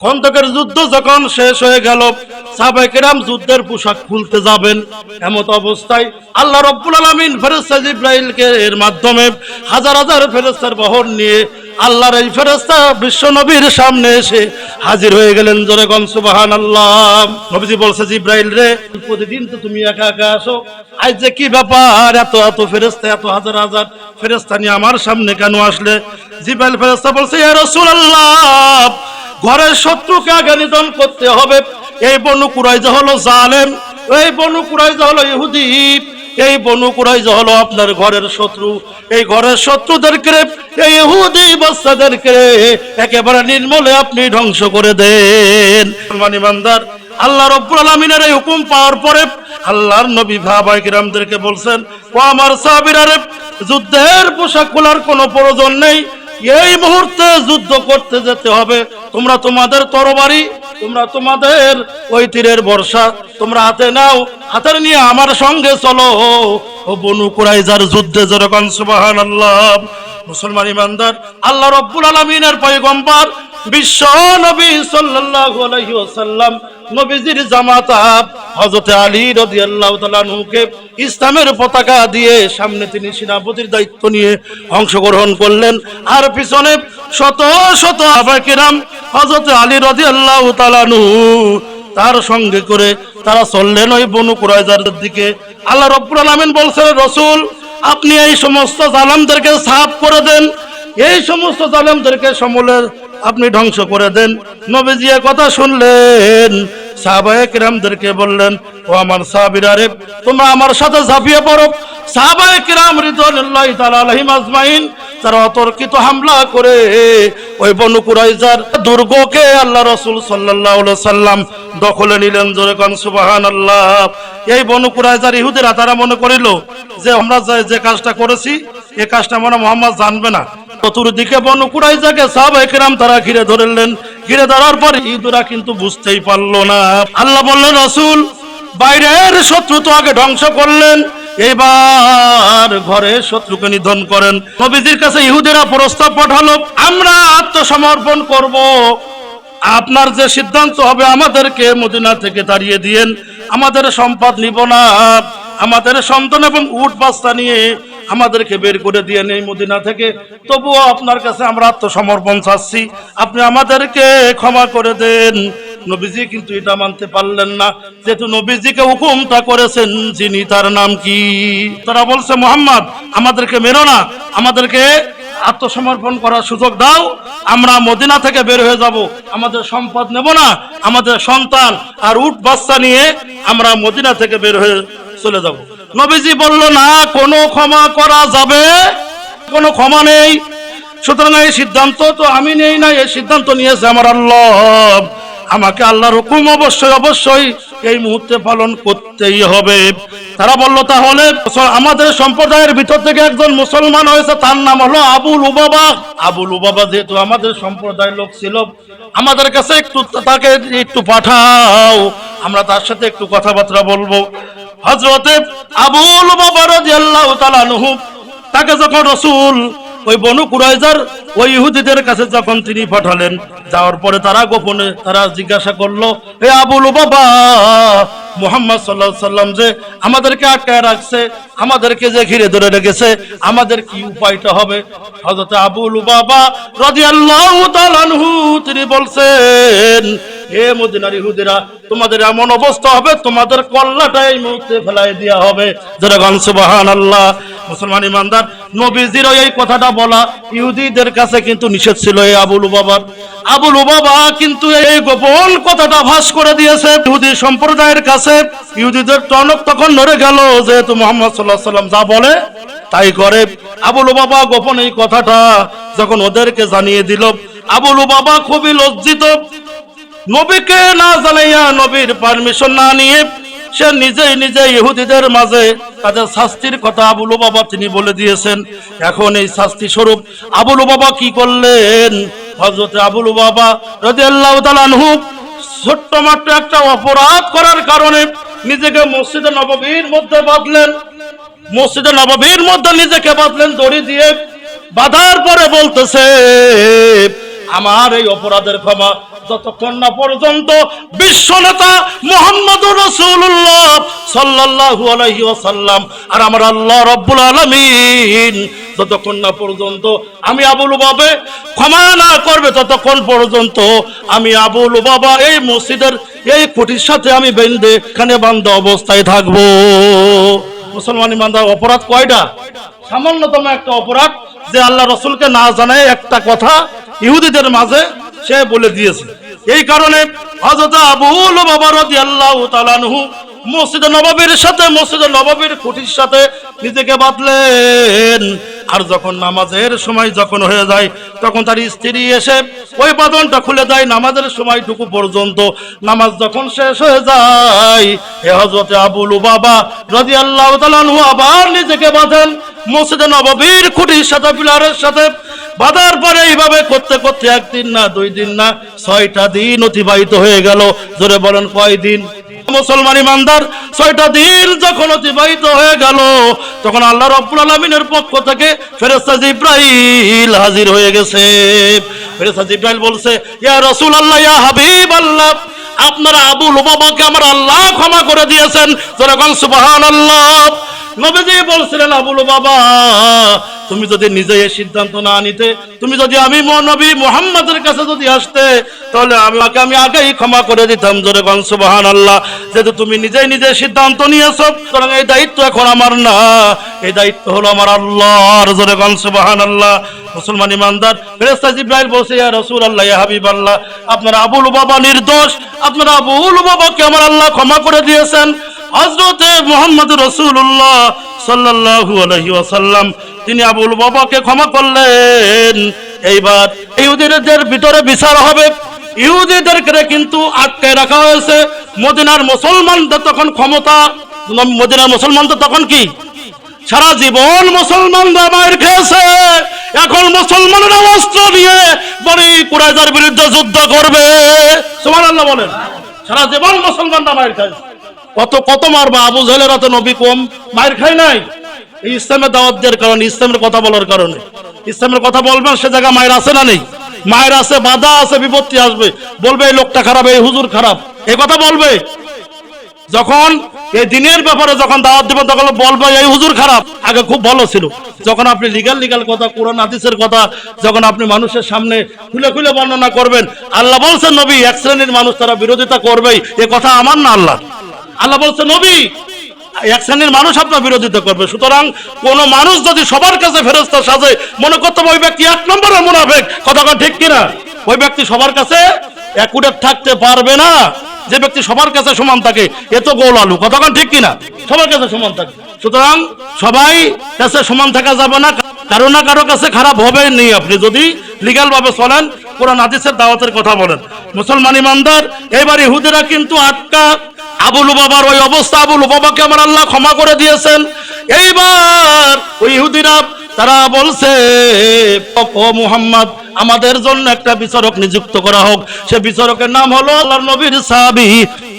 খন্দকের যুদ্ধ যখন শেষ হয়ে গেল, সাহাবায়ে কেরাম যুদ্ধের পোশাক খুলতে যাবেন, এমত অবস্থায় আল্লাহ রাব্বুল আলামিন ফেরেশতা জিবরাইলকে এর মাধ্যমে হাজার হাজার ফেরেশতার বহর নিয়ে আল্লাহর এই ফেরেশতা বিশ্ব নবীর সামনে এসে হাজির হয়ে গেলেন। জোরে কোন সুবহানাল্লাহ। নবীজি বলছে, জিবরাইল রে, প্রতিদিন তো তুমি একা একা আসো, আজ যে কি ব্যাপার, এত এত ফেরেশতা, এত হাজার হাজার ফেরেশতা নিয়ে আমার সামনে কেন আসলে? জিবরাইল ফেরেশতা বলছে, ইয়া রাসূলুল্লাহ, ঘরের শত্রুকে আগে নিধন করতে হবে। এই বনু কুরাইজা হলো জালেম, এই বনু কুরাইজা হলো ইহুদি, এই বনু কুরাইজা হলো আপনার ঘরের শত্রু। এই ঘরের শত্রুদেরকে, এই ইহুদি বাচ্চাদেরকে একেবারে নির্মূলে আপনি ধ্বংস করে দেন। মুসলমান ইমানদার, আল্লাহ রাব্বুল আলামিনের এই হুকুম পাওয়ার পরে আল্লাহর নবী সাহাবায়ে কিরামদেরকে বলছেন, ও আমার সাহাবীরা রে, যুদ্ধের পোশাক খোলার কোনো প্রয়োজন নেই, এই মুহূর্তে যুদ্ধ করতে যেতে হবে। তোমরা তোমাদের তরবারি, তোমরা তোমাদের ওই তীরের বর্ষা তোমরা হাতে নাও, হাতে নিয়ে আমার সঙ্গে চলো ও বনু কুরাইজার যুদ্ধে। যেরকম সুবহানাল্লাহ। মুসলমান ইমানদার, আল্লাহ রাব্বুল আলামিনের পয়গম্বর বিশ্ব নবী সাল্লাল্লাহু আলাইহি ওয়াসাল্লাম, নবীজির জামাতা হযরত আলী রাদিয়াল্লাহু তাআলা আনহুকে ইসলামের পতাকা দিয়ে সামনে তিনি সেনাপতির দায়িত্ব নিয়ে অংশগ্রহণ করলেন, আর পিছনে শত শত সাহাবায়ে কেরাম হযরত আলী রাদিয়াল্লাহু তাআলা আনহু তার সঙ্গে করে তারা চললেন ওই বনু কুরাইজার দিকে। আল্লাহ রাব্বুল আলামিন বলছেন, রাসূল, আপনি এই সমস্ত জালেমদেরকে সাফ করে দেন, এই সমস্ত জালেমদেরকে সমূলে আপনি ধ্বংস করে দেন। নবীজি এই কথা শুনলেন, সাহাবায়ে কেরামদেরকে বললেন, ও আমার সাহাবীরা রে, তোমরা আমার সাথে ঝাঁপিয়ে পড়ো। সাহাবায়ে কেরাম রিদওয়ানুল্লাহি তাআলা আলাইহিম আজমাইন তারা অতর্কিত হামলা করে ওই বনু কুরাইজার দুর্গকে আল্লাহ রাসূল সাল্লাল্লাহু আলাইহি সাল্লাম দখলে নিলেন। জোরে কোন সুবহানাল্লাহ। এই বনু কুরাইজার ইহুদিরা তারা মনে করিল যে আমরা যে কাজটা করেছি এই কাজটা মনে মুহাম্মদ জানবে না। চতুর্দিকে বনু কুরাইজাকে সাহাবায়ে কেরাম তারা ঘিরে ধরলেন। ঘিরে ধরার পর ইহুদিরা কিন্তু বুঝতেই পারলো না। আল্লাহ বললেন, রাসূল, বাইরের শত্রু তো আগে ধ্বংস করলেন, এবার ঘরে শত্রুকে নিধন করেন। নবীজির কাছে ইহুদিরা প্রস্তাব পাঠালো, আমরা আত্মসমর্পণ করব, আপনার যে সিদ্ধান্ত হবে আমাদেরকে মদিনা থেকে তাড়িয়ে দিয়েন, আমাদের সম্পদ নিব না, আমাদের সন্তান এবং উট বাচ্চা নিয়ে আমাদেরকে বের করে দিয়ে নেই মদিনা থেকে, তবুও আপনার কাছে আমরা আত্মসমর্পণ চাচ্ছি, আপনি আমাদেরকে ক্ষমা করে দেন। নবীজি কিন্তু এটা মানতে পারলেন না, যেহেতু নবীজিকে হুকুমটা করেছেন যিনি, তার নাম কি? তারা বলছে, মুহাম্মদ, আমাদেরকে মেরো না, আমাদেরকে আত্মসমর্পণ করার সুযোগ দাও, আমরা মদিনা থেকে বের হয়ে যাব, আমাদের সম্পদ নেব না, আমাদের সন্তান আর উট বাচ্চা নিয়ে আমরা মদিনা থেকে বের হয়ে চলে যাব। নবীজি বলল, না, কোনো ক্ষমা করা যাবে, কোনো ক্ষমা নেই। সুতরাং এই সিদ্ধান্ত তো আমি নেই না, এই সিদ্ধান্ত নিয়েছে আমার আল্লাহ। আমাকে আল্লাহর হুকুম অবশ্যই অবশ্যই এই মুহূর্তে পালন করতেই হবে। তারা বলল, তাহলে আমাদের সম্প্রদায়ের ভিতর থেকে একজন মুসলমান হয়েছে, তার নাম হলো আবু লুবাবা। আবু লুবাবা যেহেতু আমাদের সম্প্রদায়ের লোক ছিল, আমাদের কাছে একটু তাকে একটু পাঠাও, আমরা তার সাথে একটু কথাবার্তা বলবো। হযরতে আবু লুবাবা রাদিয়াল্লাহু তাআলা আনহু তাকে যখন রাসূল ওই বনু কুরাইজার ওই ইহুদিদের কাছে যখন তিনি পাঠালেন, যাওয়ার পরে তারা গোপনে তারা জিজ্ঞাসা করলো, হে আবু লুবাবা, মুহাম্মদ সাল্লাল্লাহু আলাইহি সাল্লাম যে আমাদেরকে আটকায় রাখছে, আমাদেরকে যে ঘিরে ধরে রেখেছে, আমাদের কি উপায়টা হবে? হযরত আবু লুবাবা রাদিয়াল্লাহু তাআলা আনহু তিনি বলছেন, হে মদিনার ইহুদিরা, তোমাদের এমন অবস্থা হবে, তোমাদের কল্লাটা এই মুহূর্তে ফেলাই দেওয়া হবে। যারা গান সুবহানাল্লাহ। মুসলমান ইমানদার, নবীজির এই কথাটা বলা ইহুদিদের কাছে কিন্তু নিষেধ ছিল। এই আবু লুবাবা কিন্তু এই গোপন কথাটা ফাঁস করে দিয়েছে ইহুদি সম্প্রদায়ের কাছে। ইহুদিদের টনক তখন নড়ে গেল, যেহেতু মুহাম্মদ সাল্লাল্লাহু আলাইহি সাল্লাম যা বলে তাই করে। আবু লুবাবা গোপন এই কথাটা যখন ওদেরকে জানিয়ে দিল, আবু লুবাবা খুবই লজ্জিত। নবীকে না জানাইয়া, নবীর পারমিশন না নিয়ে সে নিজে ইহুদিদের মাঝে তাদের শাস্তির কথা আবু লুবাবা তিনি বলে দিয়েছেন। এখন এই শাস্তি স্বরূপ আবু লুবাবা কি করলেন? হযরত আবু লুবাবা রাদিয়াল্লাহু তাআলা আনহু ছোট্ট মাত্র একটা অপরাধ করার কারণে নিজেকে মসজিদে নববীর মধ্যে বাঁধলেন। মসজিদে নববীর মধ্যে নিজেকে বাঁধলেন দড়ি দিয়ে। বাঁধার পরে বলতেছে, আমার এই অপরাধের ক্ষমা যতক্ষণ না পর্যন্ত বিশ্ব নেতা মুহাম্মদুর রাসূলুল্লাহ সাল্লাল্লাহু আলাইহি ওয়াসাল্লাম আর আমার আল্লাহ রাব্বুল আলামিন যতক্ষণ না পর্যন্ত আমি আবু লুবাবা ক্ষমা না করবে, ততক্ষণ পর্যন্ত আমি আবু লুবাবা এই মসজিদের এই খুঁটির সাথে আমি বেঁধে এখানে বান্ধা অবস্থায় থাকবো। মুসলমান ইমানদার, অপরাধ কয়টা? সামান্যতম একটা অপরাধ, যে আল্লাহ রসুলকে না জানায় একটা কথা ইহুদিদের মাঝে সে বলে দিয়েছে। এই কারণে হযরত আবু লুবাবা রাদিয়াল্লাহু তাআলা আনহু মসজিদে নববীর সাথে, মসজিদে নববীর খুঁটির সাথে নিজেকে বাঁধলেন। আর যখন নামাজের সময় যখন হয়ে যায়, তখন তার স্ত্রী এসে ওই বাঁধনটা খুলে দেয় নামাজের সময়টুকু পর্যন্ত। নামাজ যখন শেষ হয়ে যায়, হযরত আবু লুবাবা রাদিয়াল্লাহু তাআলা আনহু আবার নিজেকে বাঁধেন মসজিদে নববীর খুঁটির সাথে, পিলারের সাথে। বাঁধার পরে এইভাবে করতে করতে একদিন না, 2 দিন না, 6টা দিন অতিবাহিত হয়ে গেল। জোরে বলেন কয় দিন? মুসলমান ইমানদার, 6টা দিন যখন অতিবাহিত হয়ে গেল, তখন আল্লাহ রাব্বুল আলামিনের পক্ষ থেকে ফেরেশতা জিবরাইল হাজির হয়ে গেছে। ফেরেশতা জিবরাইল বলছে, ইয়া রাসূলুল্লাহ, ইয়া হাবিবাল্লাহ, আপনারা আবু লুবাবাকে আমার আল্লাহ ক্ষমা করে দিয়েছেন। যখন সুবহানাল্লাহ। নবীজি বলছিলেন, আবু লুবাবা, তুমি যদি নিজে এই সিদ্ধান্ত না নিতে, তুমি যদি আমি নবী মুহাম্মদের কাছে যদি আসতে, তাহলে আমি আগেই ক্ষমা করে দিতাম। জোরে বলেন সুবহানাল্লাহ। যেহেতু তুমি নিজে সিদ্ধান্ত নিয়েছো, সুতরাং এই দায়িত্ব এখন আমার না, এই দায়িত্ব হলো আমার আল্লাহর। জোরে বলেন সুবহানাল্লাহ। মুসলমান ইমানদার, ফেরেশতা জিবরাইল বলছে, ইয়া রাসূলুল্লাহ, ইয়া হাবিবাল্লাহ, আপনারা আবু লুবাবা নির্দোষ, আপনারা আবু লুবাবাকে আমার আল্লাহ ক্ষমা করে দিয়েছেন। হযরত মুহাম্মদ রাসূলুল্লাহ সাল্লাল্লাহু আলাইহি ওয়াসাল্লাম তিনি আবু লুবাবাকে ক্ষমা করলেন। এইবার ইহুদিদের ভিতরে বিচার হবে। ইহুদিদেরকে কিন্তু আটকে রাখা হয়েছে। মদিনার মুসলমানদের তখন ক্ষমতা, মদিনার মুসলমানদের তখন কি সারা জীবন মুসলমানরা মার খেয়েছে। এখন মুসলমানরা অস্ত্র নিয়ে বনি কুরাইজার বিরুদ্ধে যুদ্ধ করবে। সুবহানাল্লাহ বলেন। সারা জীবন মুসলমানরা মার খাইছে। কত মারবা? আবু জাহেলেরা তো নবী কম মার খায় নাই। এই ইসলামের দাওয়াত দেওয়ার কারণে, ইসলামের কথা বলার কারণে। ইসলামের কথা বলবেন, সে জায়গা মায়ের আছে না নেই? মায়ের আছে, বাধা আছে, বিপত্তি আসবে। বলবে এই লোকটা খারাপ, এই হুজুর খারাপ, এই কথা বলবে। যখন এই দিনের ব্যাপারে যখন দাওয়াত দেবেন, তখন বলবে এই হুজুর খারাপ, আগে খুব ভালো ছিল। যখন আপনি লিগাল কথা, কোরআন হাদিসের কথা যখন আপনি মানুষের সামনে খুলে বর্ণনা করবেন, আল্লাহ বলছেন নবী এক শ্রেণীর মানুষ তারা বিরোধিতা করবেই, এ কথা আমার না, আল্লাহ বলছে নবী এক শ্রেণীর মানুষ আপনার বিরোধিতা করবে। সুতরাং কোন মানুষ যদি সবার কাছে ফেরেশতা সাজে, মনে করতে ওই ব্যক্তি 1 নম্বরের মুনাফিক, কথা ঠিক কিনা? ওই ব্যক্তি সবার কাছে একুরেট থাকতে পারবে না। যে ব্যক্তি সবার কাছে সমান থাকে, এ তো গোল আলু, কথা ঠিক কিনা? সবার কাছে সমান থাকে। সুতরাং সবাই কাছে সমান থাকা যাবে না, কারো না কারো কাছে খারাপ হবে নেই। আপনি যদি লিগ্যাল ভাবে চলেন, কোরআন হাদিসের দাওয়াতের কথা বলেন। মুসলমান ইমানদার, এবার ইহুদিরা কিন্তু আটকা। আবু লুবাবার ওই অবস্থা, আবু লুবাবাকে আমার আল্লাহ ক্ষমা করে দিয়েছেন। এইবার ওই ইহুদিরা তারা বলছে, ও মুহাম্মদ, আমাদের জন্য একটা বিচারক নিযুক্ত করা হোক। সে বিচারকের নাম হলো আল্লাহর নবীর সাহাবী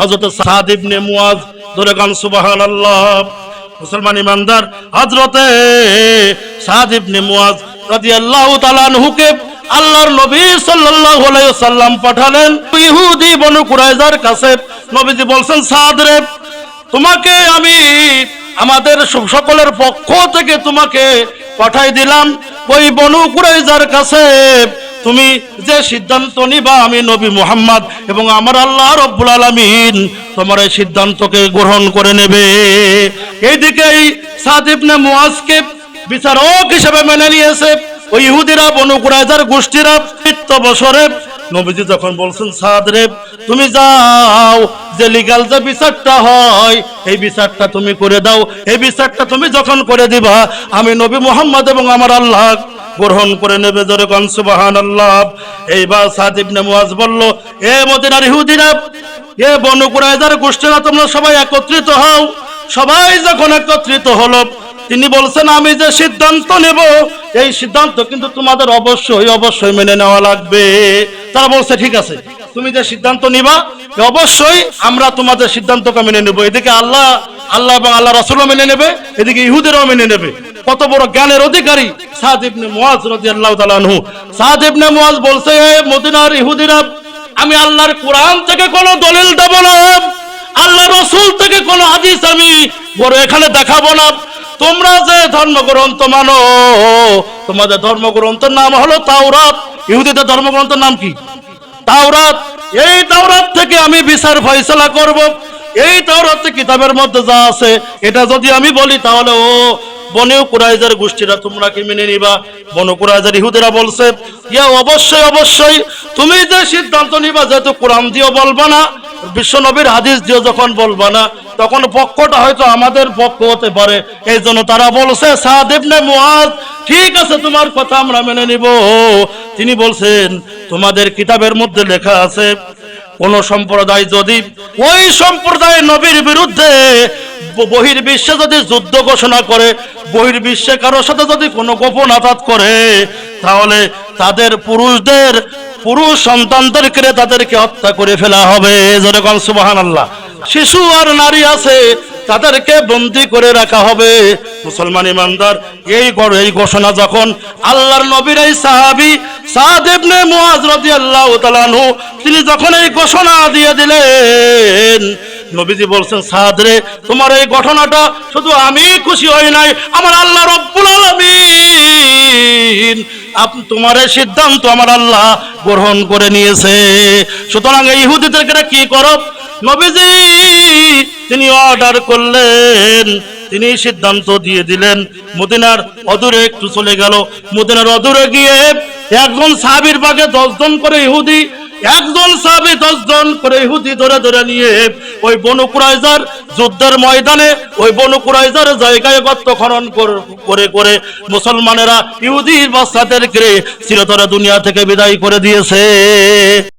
হযরত সাদ ইবনে মুয়াজ। জোরে গান সুবহানাল্লাহ। মুসলমান ইমানদার, হযরতে সাদ ইবনে মুয়াজ রাদিয়াল্লাহু তাআলা আনহুকে আল্লাহর নবী সাল্লাল্লাহু আলাইহি ওয়াসাল্লাম পাঠালেন ইহুদি বনু কুরাইজার কাছে। নবীজি বলছেন, সাদ রে, তোমাকে আমি আমাদের সকলের পক্ষ থেকে তোমাকে পাঠাই দিলাম ওই বনু কুরাইজার কাছে। তুমি যে সিদ্ধান্ত নিবা, আমি নবী মুহাম্মদ এবং আমার আল্লাহ রাব্বুল আলামিন তোমার এই সিদ্ধান্তকে গ্রহণ করে নেবে। এইদিকেই সাদ ইবনে মুয়াজকে বিচারক হিসেবে মেনে নিয়েছে ওই ইহুদিরা, বনু কুরাইজার গোষ্ঠীরা। 7 বছরে নবীজি যখন বলছেন, সাদ রে, তুমি যাও, যে লিগ্যাল যে বিচারটা হয় এই বিচারটা তুমি করে দাও। এই বিচারটা তুমি যখন করে দিবা, আমি নবী মুহাম্মদ এবং আমার আল্লাহ গ্রহণ করে নেবে। জোরে কোন সুবহানাল্লাহ। এইবার সাদ ইবনে মুয়াজ বলল, এ মদিনার ইহুদিরা, এ বনু কুরাইজার গোষ্ঠীরা, তোমরা সবাই একত্রিত হও। সবাই যখন একত্রিত হলো, তিনি বলছেন, আমি যে সিদ্ধান্ত নেব এই সিদ্ধান্ত কিন্তু তোমাদের অবশ্যই মেনে নেওয়া লাগবে। তারা বলছে, ঠিক আছে, তুমি যে সিদ্ধান্ত নিবা অবশ্যই আমরা তোমাদের সিদ্ধান্তকে মেনে নেব। এদিকে আল্লাহ এবং আল্লাহ রাসূলও মেনে নেবে, এদিকে ইহুদিরাও মেনে নেবে। কত বড় জ্ঞানের অধিকারী সাদ ইবনে মুআজ রাদিয়াল্লাহু তাআলা আনহু। সাদ ইবনে মুআজ বলছে, মদিনার ইহুদিরা, আমি আল্লাহর কোরআন থেকে কোনো দলিল দেব না, আল্লাহ রাসূল থেকে কোনো হাদিস আমি বড় এখানে দেখাবো না। তোমরা যে ধর্মগ্রন্থ মানো, তোমাদের ধর্মগ্রন্থের নাম হলো তাওরাত। ইহুদিদের ধর্মগ্রন্থের নাম কি? তাওরাত। এই তাওরাত থেকে আমি বিচার ফয়সালা করব। এই তাওরাত কিতাবের মধ্যে যা আছে এটা যদি আমি বলি তাহলে ও বনু কুরাইজার গোষ্ঠীরা তোমরা কি মেনে নিবা? বনু কুরাইজার ইহুদিরা বলছে, ইয়া অবশ্যই অবশ্যই, তুমি যে সিদ্ধান্ত নিবা, যেহেতু কোরআন দিয়েও বলবা না, বিশ্ব নবীর হাদিস দিয়ে যখন বলবা না, তখন পক্ষটা হয়তো আমাদের পক্ষ হতে পারে। এই জন্য তারা বলছে, সাদ ইবনে মুআজ, ঠিক আছে তোমার কথা আমরা মেনে নিব। তিনি বলছেন, তোমাদের কিতাবের মধ্যে লেখা আছে কোন সম্প্রদায় যদি ওই সম্প্রদায় নবীর বিরুদ্ধে বহির্বিশ্বে যদি যুদ্ধ ঘোষণা করে, বহির্বিশ্বে কারোর সাথে যদি কোনো গোপন আঘাত করে, তাহলে তাদের পুরুষ সন্তানদেরকে তাদেরকে হত্যা করে ফেলা হবে। যেরকম সুবহানাল্লাহ। শিশু আর নারী আছে, তাদেরকে বন্দী করে রাখা হবে। মুসলমান ইমানদার, এই ঘোষণা যখন আল্লাহর নবীর এই সাহাবী সাদ ইবনে মুআজ রাদিয়াল্লাহু তাআলা আনহু তিনি যখন এই ঘোষণা দিয়ে দিলেন, নবীজি বলছেন, সাদ রে, তোমার এই ঘটনাটা শুধু আমি খুশি হই নাই, আমার আল্লাহ রব্বুল আলামিন তোমার এই সিদ্ধান্ত আমার আল্লাহ গ্রহণ করে নিয়েছে। সুতরাং এই ইহুদিদেরকে কি করো? নবীজি তিনি অর্ডার করলেন, তিনি সিদ্ধান্ত দিয়ে দিলেন। মদিনার অদূরে একটু চলে গেল। মদিনার অদূরে গিয়ে একজন সাহাবীর বাগে 10 জন করে ইহুদি, একজন সাহাবী 10 জন করে ইহুদি ধরে ধরে নিয়ে ওই বনু কুরাইজার যুদ্ধের ময়দানে, ওই বনু কুরাইজার জায়গায় গর্ত খনন করে করে মুসলমানেরা ইহুদি বাচ্চাদেরকে চিরতরে দুনিয়া থেকে বিদায় করে দিয়েছে।